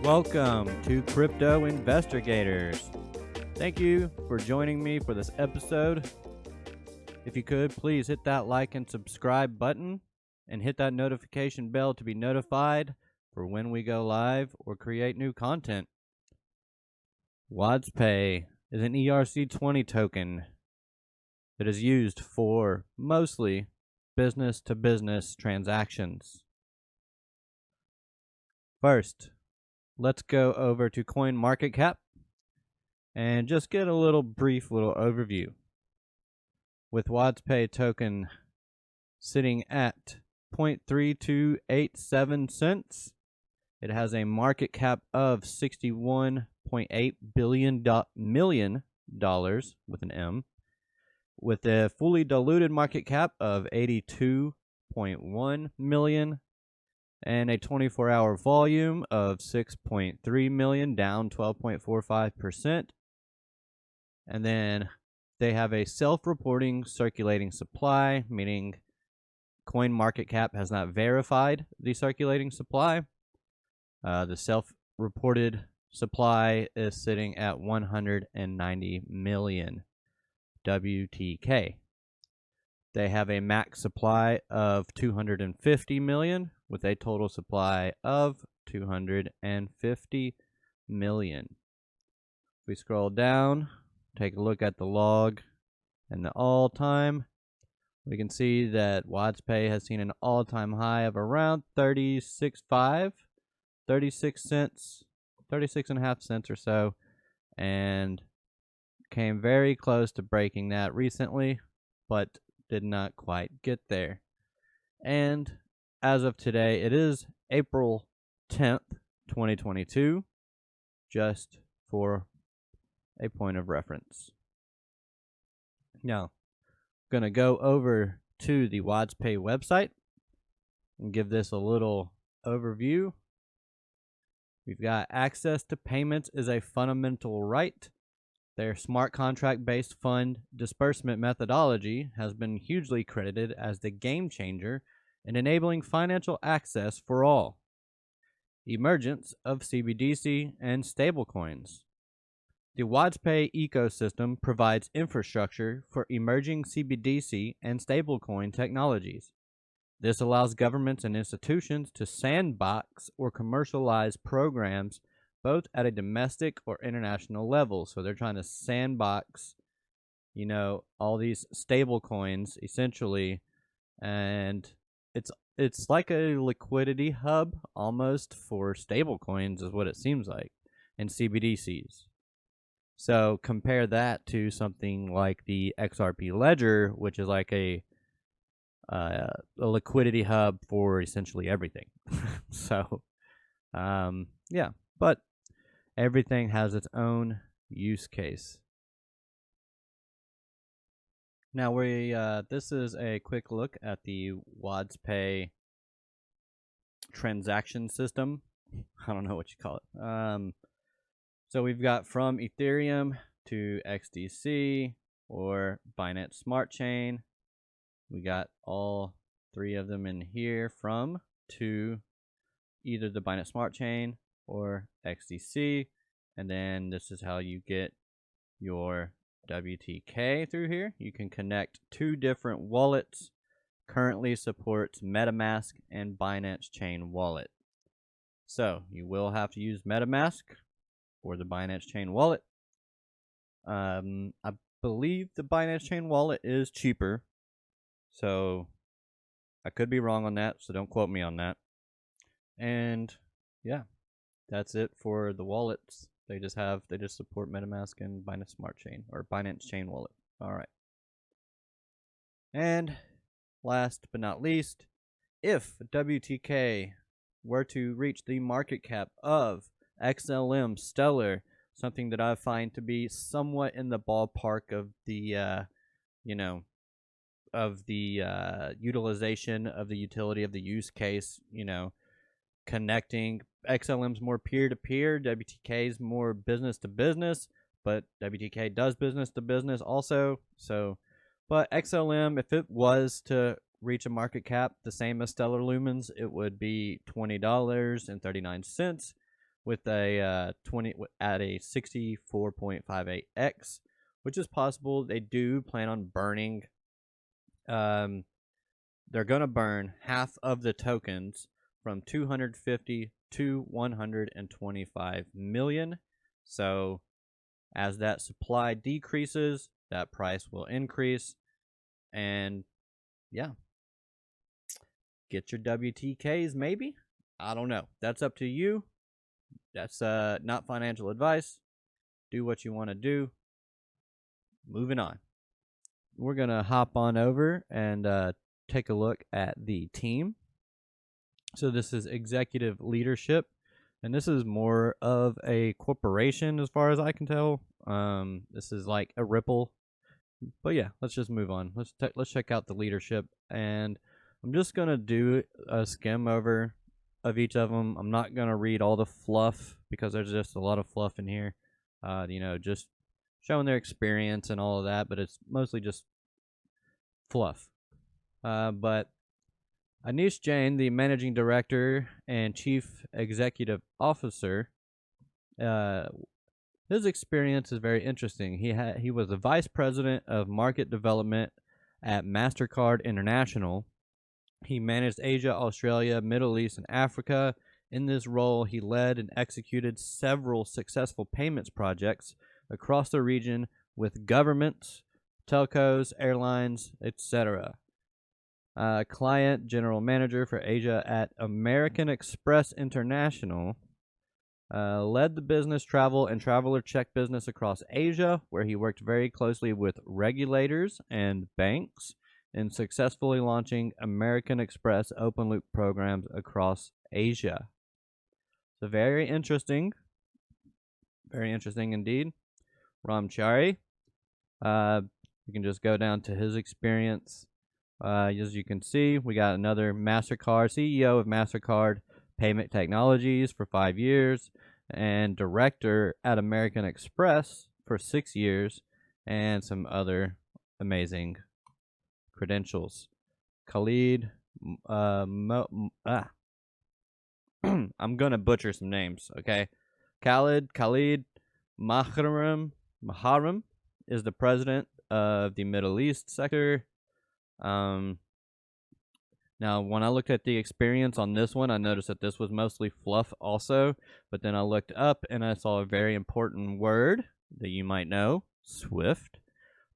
Welcome to Crypto Investigators. Thank you for joining me for this episode. If you could, please hit that like and subscribe button and hit that notification bell to be notified for when we go live or create new content. WADZPay is an ERC20 token that is used for mostly business-to-business transactions. First, let's go over to CoinMarketCap and just get a brief overview. With WADZPay token sitting at 0.3287 cents, it has a market cap of $61.8 million with an M, with a fully diluted market cap of 82.1 million and a 24-hour volume of 6.3 million, down 12.45%. And then they have a self-reporting circulating supply, meaning CoinMarketCap has not verified the circulating supply. The self-reported supply is sitting at 190 million WTK. They have a max supply of 250 million with a total supply of 250 million. If we scroll down, take a look at the log and the all-time, we can see that WADZPay has seen an all-time high of around 36 cents, 36.5 cents or so, and came very close to breaking that recently, but did not quite get there. And as of today, it is April 10th, 2022, just for a point of reference. Now, I'm going to go over to the WadsPay website and give this a little overview. We've got access to payments is a fundamental right. Their smart contract-based fund disbursement methodology has been hugely credited as the game changer in enabling financial access for all. Emergence of CBDC and stablecoins. The WadsPay ecosystem provides infrastructure for emerging CBDC and stablecoin technologies. This allows governments and institutions to sandbox or commercialize programs both at a domestic or international level. So they're trying to sandbox, all these stable coins essentially, and it's like a liquidity hub almost for stable coins is what it seems like, and CBDCs. So compare that to something like the XRP Ledger, which is like a liquidity hub for essentially everything. So, yeah, but everything has its own use case. Now this is a quick look at the WadsPay transaction system. I don't know what you call it. So we've got from Ethereum to XDC or Binance Smart Chain. We got all three of them in here to either the Binance Smart Chain or XDC, and then this is how you get your WTK through here. You can connect two different wallets. Currently supports MetaMask and Binance Chain Wallet. So you will have to use MetaMask or the Binance Chain Wallet. I believe the Binance Chain Wallet is cheaper, so I could be wrong on that, so don't quote me on that. And yeah, that's it for the wallets. They just support MetaMask and Binance Smart Chain or Binance Chain Wallet. All right. And last but not least, if WTK were to reach the market cap of XLM Stellar, something that I find to be somewhat in the ballpark of the utilization of the utility of the use case, connecting. XLM's more peer-to-peer, WTK's more business-to-business, but WTK does business-to-business also. So, but XLM, if it was to reach a market cap the same as Stellar Lumens, it would be $20.39. with a 20 at a 64.58x, which is possible. They do plan on burning. They're gonna burn half of the tokens from 250 to 125 million. So as that supply decreases, that price will increase. And yeah, get your WTKs maybe. I don't know. That's up to you. That's not financial advice. Do what you want to do. Moving on. We're going to hop on over and take a look at the team. So this is executive leadership, and this is more of a corporation as far as I can tell. This is like a Ripple. But yeah, let's just move on. Let's check out the leadership, and I'm just going to do a skim over of each of them. I'm not going to read all the fluff because there's just a lot of fluff in here. Just showing their experience and all of that, but it's mostly just fluff. But Anish Jain, the managing director and chief executive officer, his experience is very interesting. He was the vice president of market development at MasterCard International. He managed Asia, Australia, Middle East, and Africa. In this role, he led and executed several successful payments projects across the region with governments, telcos, airlines, etc. Client general manager for Asia at American Express International. Led the business travel and traveler check business across Asia, where he worked very closely with regulators and banks in successfully launching American Express open loop programs across Asia. So very interesting indeed. Ramchari, you can just go down to his experience. As you can see, we got another MasterCard, CEO of MasterCard Payment Technologies for 5 years, and director at American Express for 6 years, and some other amazing credentials. Khalid, I'm gonna butcher some names, okay? Khalid Maharam is the president of the Middle East sector. Now, when I looked at the experience on this one, I noticed that this was mostly fluff also, but then I looked up and I saw a very important word that you might know, SWIFT.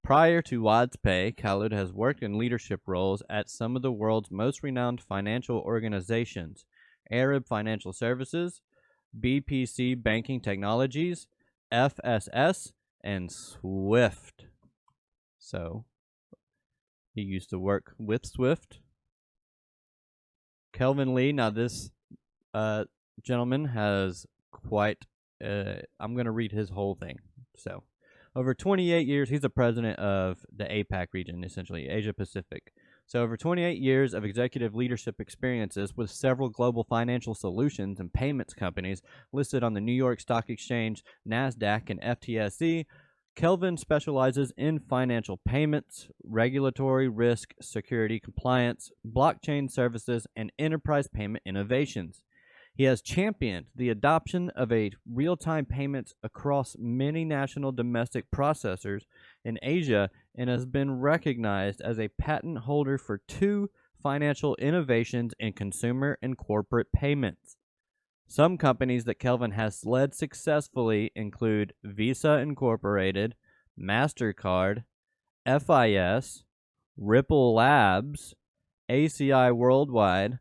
Prior to WADZPAY, Khalid has worked in leadership roles at some of the world's most renowned financial organizations: Arab Financial Services, BPC Banking Technologies, FSS, and SWIFT. So, he used to work with SWIFT. Kelvin Lee, now this gentleman has quite, I'm going to read his whole thing. So, over 28 years, he's the president of the APAC region, essentially, Asia Pacific. So, over 28 years of executive leadership experiences with several global financial solutions and payments companies listed on the New York Stock Exchange, NASDAQ, and FTSE, Kelvin specializes in financial payments, regulatory risk, security compliance, blockchain services, and enterprise payment innovations. He has championed the adoption of a real-time payments across many national domestic processors in Asia and has been recognized as a patent holder for 2 financial innovations in consumer and corporate payments. Some companies that Kelvin has led successfully include Visa Incorporated, MasterCard, FIS, Ripple Labs, ACI Worldwide,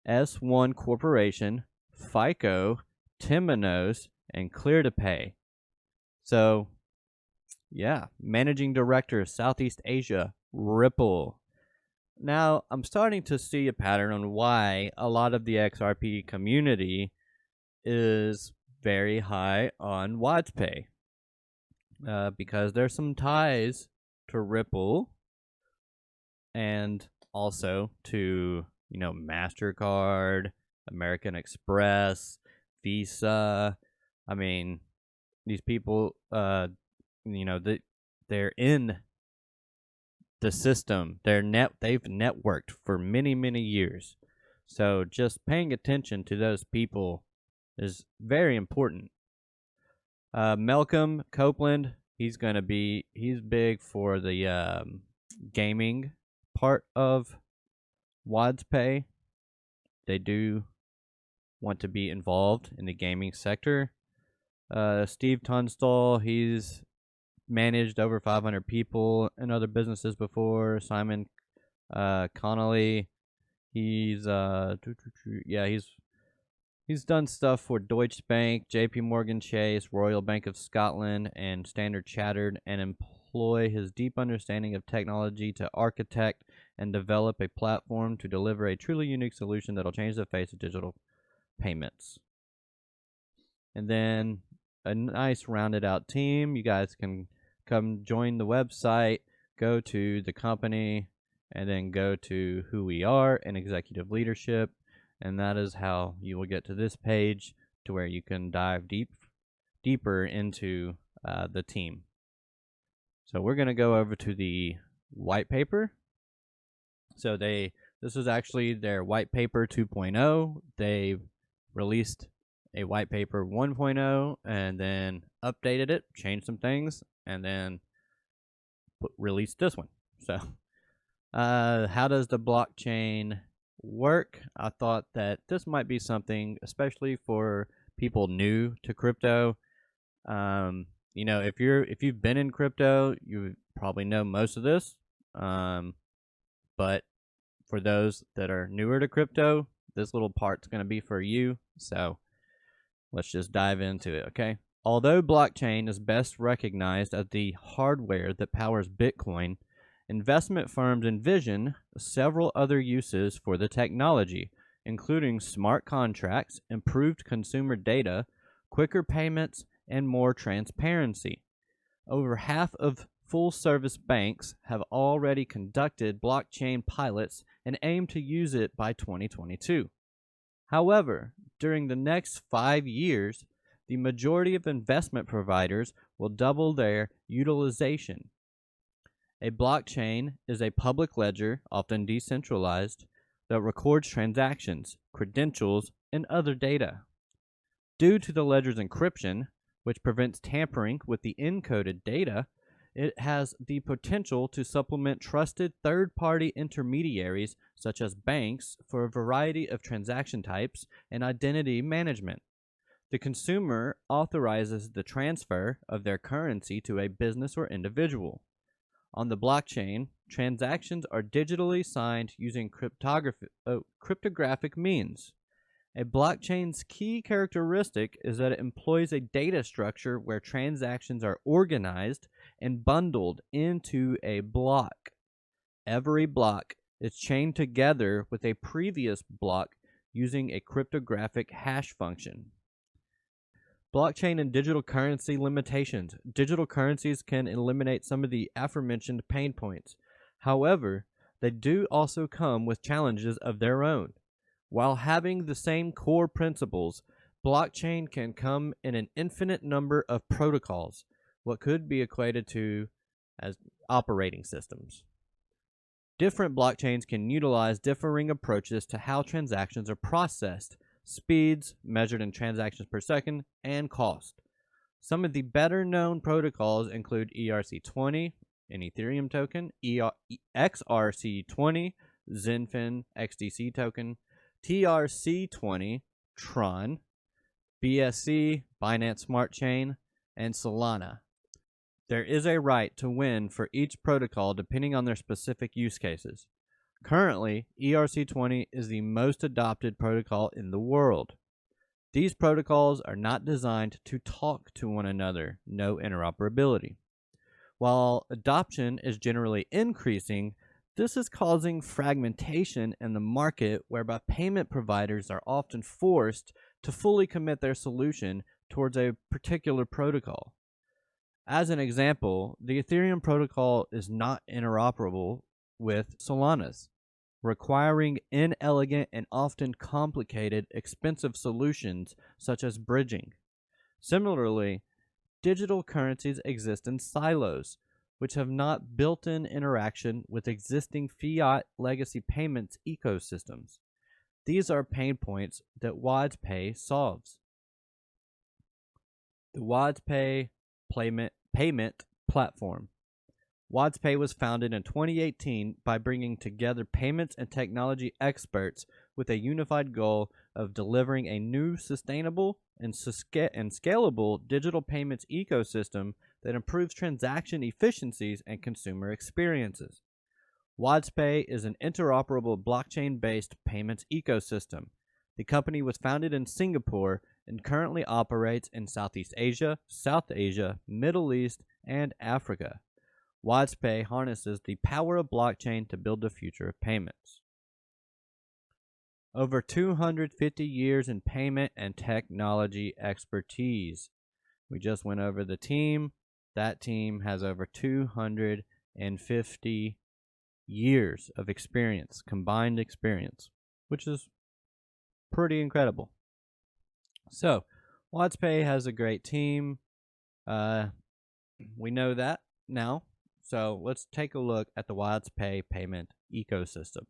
S1 Corporation, FICO, Temenos, and Clear2Pay. So, yeah, Managing Director, Southeast Asia, Ripple. Now, I'm starting to see a pattern on why a lot of the XRP community is very high on WADZPAY, because there's some ties to Ripple and also to, MasterCard, American Express, Visa. I mean, these people, they're in the system. They've networked for many, many years. So just paying attention to those people is very important. Malcolm Copeland, he's big for the gaming part of WADZPay. They do want to be involved in the gaming sector. Steve Tunstall, he's managed over 500 people in other businesses before. Simon Connolly, he's he's done stuff for Deutsche Bank, JP Morgan Chase, Royal Bank of Scotland, and Standard Chartered, and employ his deep understanding of technology to architect and develop a platform to deliver a truly unique solution that'll change the face of digital payments. And then a nice rounded out team. You guys can come join the website, go to the company, and then go to who we are and executive leadership. And that is how you will get to this page to where you can dive deeper into the team. So we're going to go over to the white paper. So this is actually their white paper 2.0. They released a white paper 1.0 and then updated it, changed some things, and then released this one. So how does the blockchain work? I thought that this might be something, especially for people new to crypto. You know, if you've been in crypto, you probably know most of this. But for those that are newer to crypto, this little part's going to be for you. So let's just dive into it, okay? Although blockchain is best recognized as the hardware that powers Bitcoin, investment firms envision several other uses for the technology, including smart contracts, improved consumer data, quicker payments, and more transparency. Over half of full-service banks have already conducted blockchain pilots and aim to use it by 2022. However, during the next 5 years, the majority of investment providers will double their utilization. A blockchain is a public ledger, often decentralized, that records transactions, credentials, and other data. Due to the ledger's encryption, which prevents tampering with the encoded data, it has the potential to supplement trusted third-party intermediaries such as banks for a variety of transaction types and identity management. The consumer authorizes the transfer of their currency to a business or individual. On the blockchain, transactions are digitally signed using cryptographic means. A blockchain's key characteristic is that it employs a data structure where transactions are organized and bundled into a block. Every block is chained together with a previous block using a cryptographic hash function. Blockchain and digital currency limitations. Digital currencies can eliminate some of the aforementioned pain points. However, they do also come with challenges of their own. While having the same core principles, blockchain can come in an infinite number of protocols, what could be equated to as operating systems. Different blockchains can utilize differing approaches to how transactions are processed, speeds measured in transactions per second, and cost. Some of the better known protocols include ERC20, an Ethereum token, XRC20, Zenfin XDC token, TRC20, Tron, BSC, Binance Smart Chain, and Solana. There is a right to win for each protocol depending on their specific use cases. Currently, ERC20 is the most adopted protocol in the world. These protocols are not designed to talk to one another, no interoperability. While adoption is generally increasing, this is causing fragmentation in the market whereby payment providers are often forced to fully commit their solution towards a particular protocol. As an example, the Ethereum protocol is not interoperable with Solana's, requiring inelegant and often complicated, expensive solutions such as bridging. Similarly, digital currencies exist in silos, which have not built-in interaction with existing fiat legacy payments ecosystems. These are pain points that WADZPay solves. The WADZPAY payment platform. WadsPay was founded in 2018 by bringing together payments and technology experts with a unified goal of delivering a new, sustainable, and scalable digital payments ecosystem that improves transaction efficiencies and consumer experiences. WadsPay is an interoperable blockchain-based payments ecosystem. The company was founded in Singapore and currently operates in Southeast Asia, South Asia, Middle East, and Africa. WadsPay harnesses the power of blockchain to build the future of payments. Over 250 years in payment and technology expertise. We just went over the team. That team has over 250 years of experience, combined experience, which is pretty incredible. So, WadsPay has a great team. We know that now. So let's take a look at the WadsPay payment ecosystem.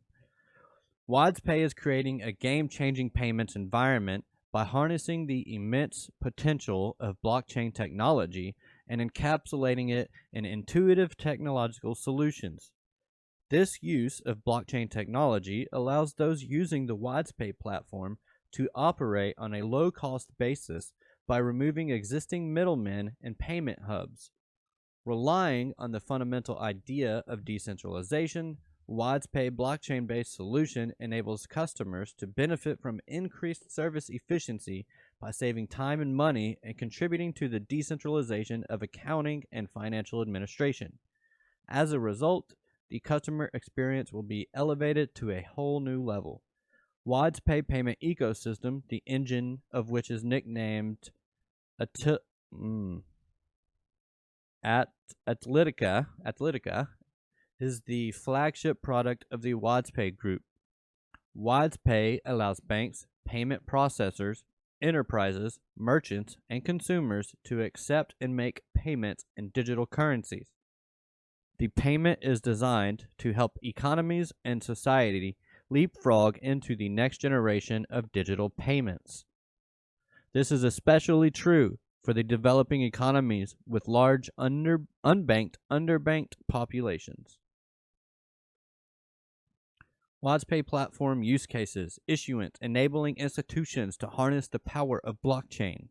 WadsPay is creating a game-changing payments environment by harnessing the immense potential of blockchain technology and encapsulating it in intuitive technological solutions. This use of blockchain technology allows those using the WadsPay platform to operate on a low-cost basis by removing existing middlemen and payment hubs. Relying on the fundamental idea of decentralization, WadsPay blockchain-based solution enables customers to benefit from increased service efficiency by saving time and money and contributing to the decentralization of accounting and financial administration. As a result, the customer experience will be elevated to a whole new level. WadsPay payment ecosystem, the engine of which is nicknamed Atletica, is the flagship product of the WadsPay group. WadsPay allows banks, payment processors, enterprises, merchants, and consumers to accept and make payments in digital currencies. The payment is designed to help economies and society leapfrog into the next generation of digital payments. This is especially true for the developing economies with large underbanked populations. WadsPay platform use cases, issuance, enabling institutions to harness the power of blockchain.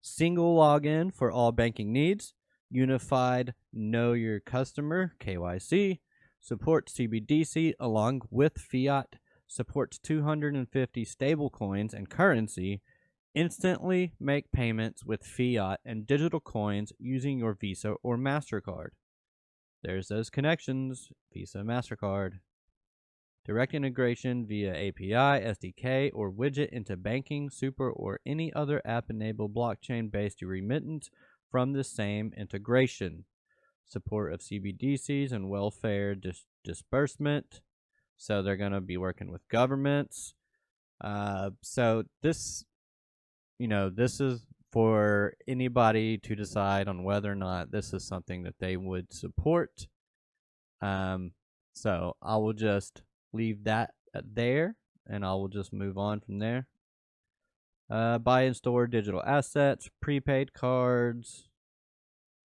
Single login for all banking needs. Unified Know Your Customer, KYC. Supports CBDC along with fiat. Supports 250 stablecoins and currency. Instantly make payments with fiat and digital coins using your Visa or MasterCard. There's those connections, Visa, MasterCard. Direct integration via API, SDK, or widget into banking, super, or any other app-enabled blockchain-based remittance from the same integration. Support of CBDCs and welfare disbursement. So they're going to be working with governments. So this is for anybody to decide on whether or not this is something that they would support. So I will just leave that there, and I will just move on from there. Buy and store digital assets, prepaid cards,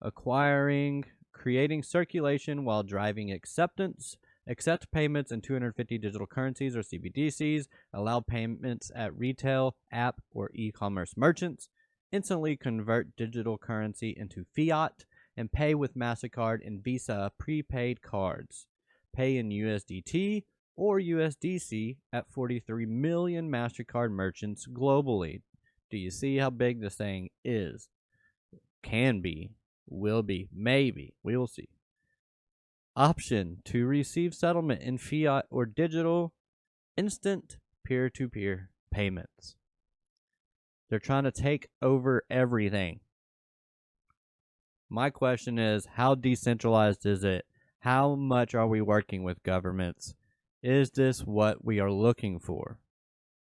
acquiring, creating circulation while driving acceptance, accept payments in 250 digital currencies or CBDCs, allow payments at retail, app, or e-commerce merchants, instantly convert digital currency into fiat, and pay with MasterCard and Visa prepaid cards. Pay in USDT or USDC at 43 million MasterCard merchants globally. Do you see how big this thing is? Can be, will be, maybe. We will see. Option to receive settlement in fiat or digital, instant peer-to-peer payments. They're trying to take over everything. My question is, how decentralized is it? How much are we working with governments? Is this what we are looking for?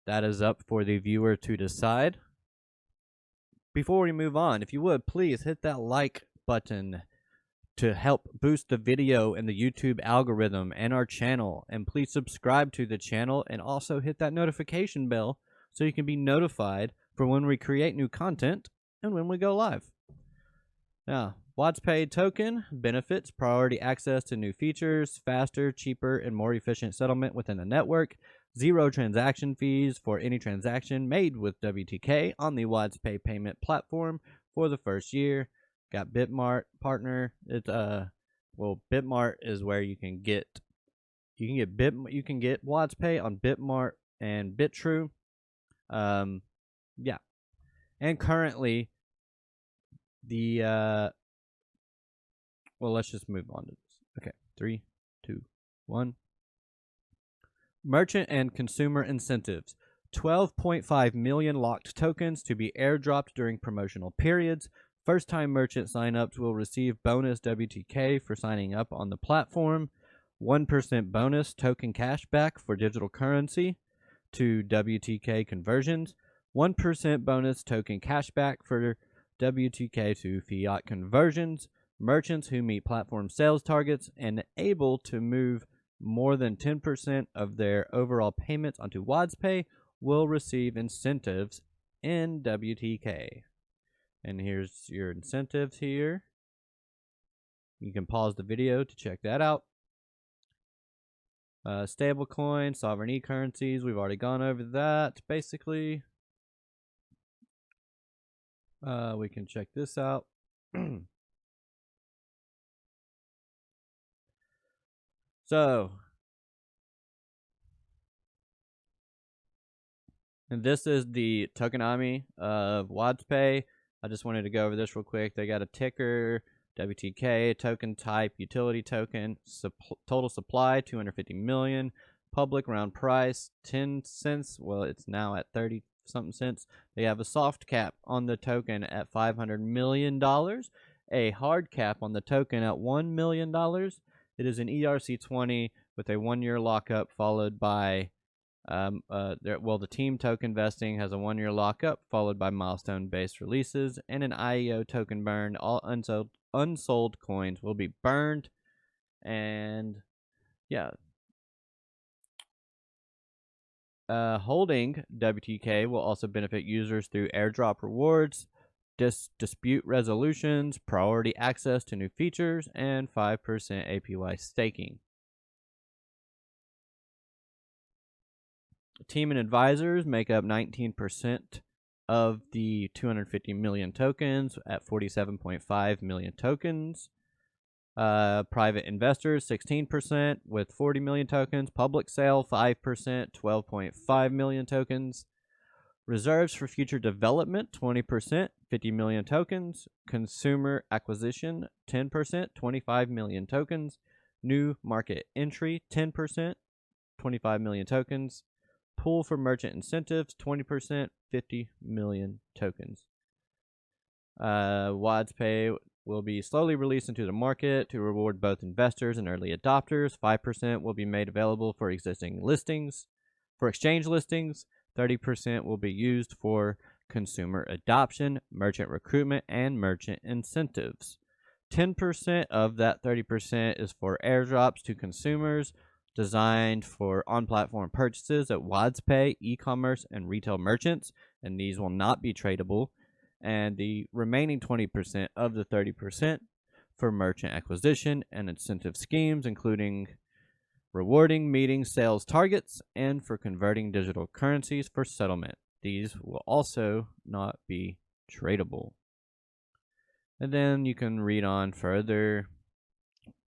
That is up for the viewer to decide. Before we move on, if you would, please hit that like button to help boost the video and the YouTube algorithm and our channel. And please subscribe to the channel and also hit that notification bell so you can be notified for when we create new content and when we go live. Now, WADZPAY token benefits priority access to new features, faster, cheaper, and more efficient settlement within the network, 0 transaction fees for any transaction made with WTK on the WADZPAY payment platform for the first year. Got Bitmart partner. It's Bitmart is where you can get WADZPay on Bitmart and Bitrue. Yeah. And currently the let's just move on to this. Okay, 3, 2, 1. Merchant and consumer incentives. 12.5 million locked tokens to be airdropped during promotional periods. First-time merchant signups will receive bonus WTK for signing up on the platform. 1% bonus token cashback for digital currency to WTK conversions. 1% bonus token cashback for WTK to fiat conversions. Merchants who meet platform sales targets and able to move more than 10% of their overall payments onto WADZPay will receive incentives in WTK. And here's your incentives here. You can pause the video to check that out. Stablecoin, sovereign e-currencies, we've already gone over that, basically. We can check this out. So, and this is the tokenomics of WADZPay. I just wanted to go over this real quick. They got a ticker, WTK, token type, utility token, total supply, 250 million, public round price, 10 cents. Well, it's now at 30 something cents. They have a soft cap on the token at $500 million, a hard cap on the token at $1 million. It is an ERC20 with a 1-year lockup followed by the team token vesting has a 1-year lockup followed by milestone-based releases and an IEO token burn. All unsold coins will be burned, and yeah. Holding WTK will also benefit users through airdrop rewards, dispute resolutions, priority access to new features, and 5% APY staking. Team and advisors make up 19% of the 250 million tokens at 47.5 million tokens. Private investors 16% with 40 million tokens. Public sale 5%, 12.5 million tokens. Reserves for future development 20%, 50 million tokens. Consumer acquisition 10%, 25 million tokens. New market entry 10%, 25 million tokens. Pool for merchant incentives 20%, 50 million tokens. WADZPay will be slowly released into the market to reward both investors and early adopters. 5% will be made available for existing listings. For exchange listings, 30% will be used for consumer adoption, merchant recruitment, and merchant incentives. 10% of that 30% is for airdrops to consumers designed for on-platform purchases at WADZPay, e-commerce, and retail merchants, and these will not be tradable. And the remaining 20% of the 30% for merchant acquisition and incentive schemes, including rewarding meeting sales targets and for converting digital currencies for settlement. These will also not be tradable. And then you can read on further,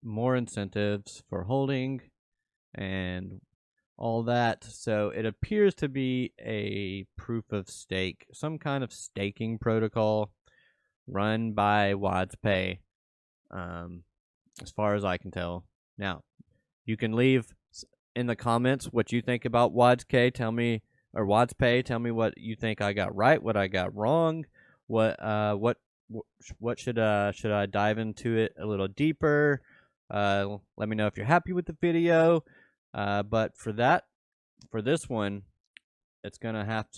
more incentives for holding and all that. So it appears to be a proof of stake, some kind of staking protocol run by WADZPay, as far as I can tell. Now, you can leave in the comments what you think about WADZPay. Tell me, or WADZPay, tell me what you think I got right, what I got wrong, what should I dive into it a little deeper. Let me know if you're happy with the video. But for this one, we're gonna have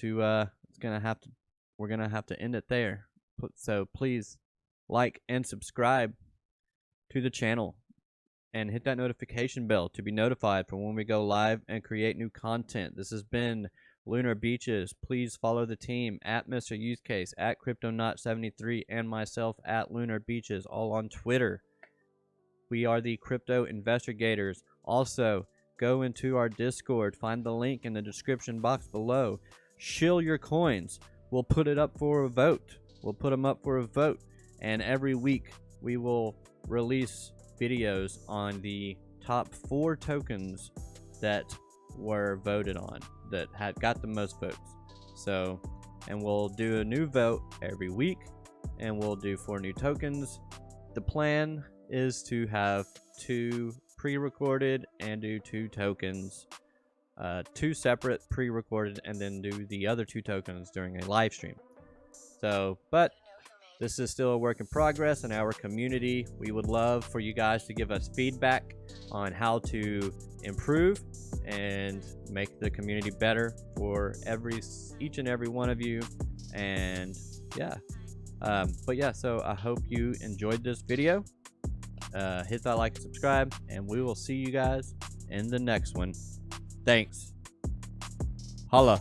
to end it there. So please like and subscribe to the channel and hit that notification bell to be notified for when we go live and create new content. This has been Lunar Beaches. Please follow the team at Mr. Use Case, at Cryptonaut73, and myself at Lunar Beaches, all on Twitter. We are the Crypto Investigators. Also, go into our Discord. Find the link in the description box below. Shill your coins. We'll put it up for a vote. We'll put them up for a vote. And every week, we will release videos on the top 4 tokens that were voted on, that had got the most votes. So, and we'll do a new vote every week, and we'll do 4 new tokens. The plan is to have 2 pre-recorded and do 2 tokens, 2 separate pre-recorded, and then do the other 2 tokens during a live stream. So, but this is still a work in progress in our community. We would love for you guys to give us feedback on how to improve and make the community better for each and every one of you. And yeah, but yeah, so I hope you enjoyed this video. Hit that like and subscribe, and we will see you guys in the next one. Thanks. Holla.